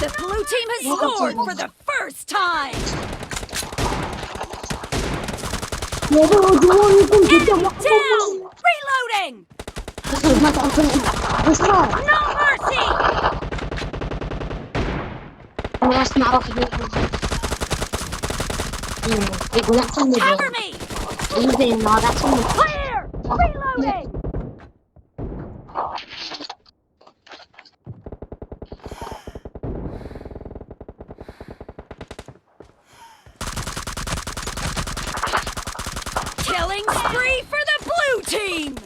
The blue team has scored for the first time. Enemy down. Reloading. No mercy. Cover me. Clear. Reloading. Killing spree for the blue team!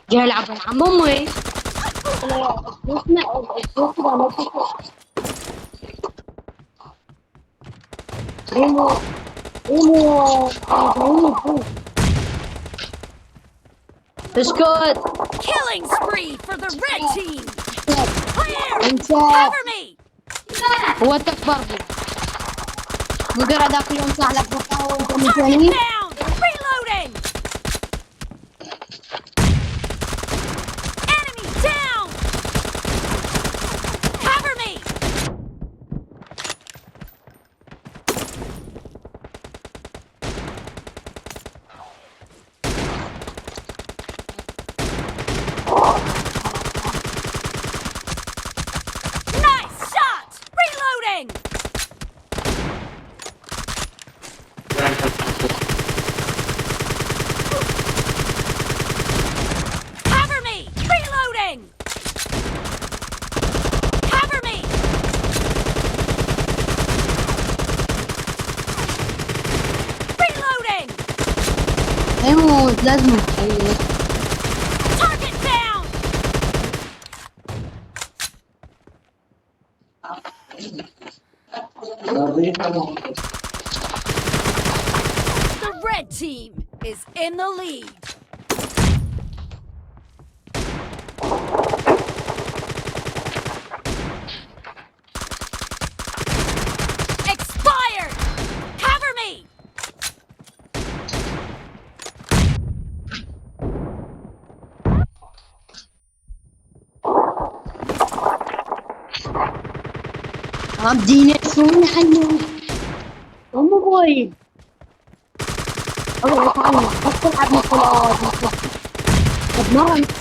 جاي العب مع امي. اسكت. Killing spree for the red team! Clear! Cover me! هو تكبر مدير هذاك اليوم صار لك بقاوة وانت Target مجانين. down! Reloading! Enemy down! Cover me! Nice shot! Reloading! Cover me! Reloading! Cover me! Reloading! هيموت لازم نحيي. Target down! The red team is in the lead. Expired! Cover me! رديني يسوون عنه. أم بوي. الله تعالى. بس تلعب مثل طب مرة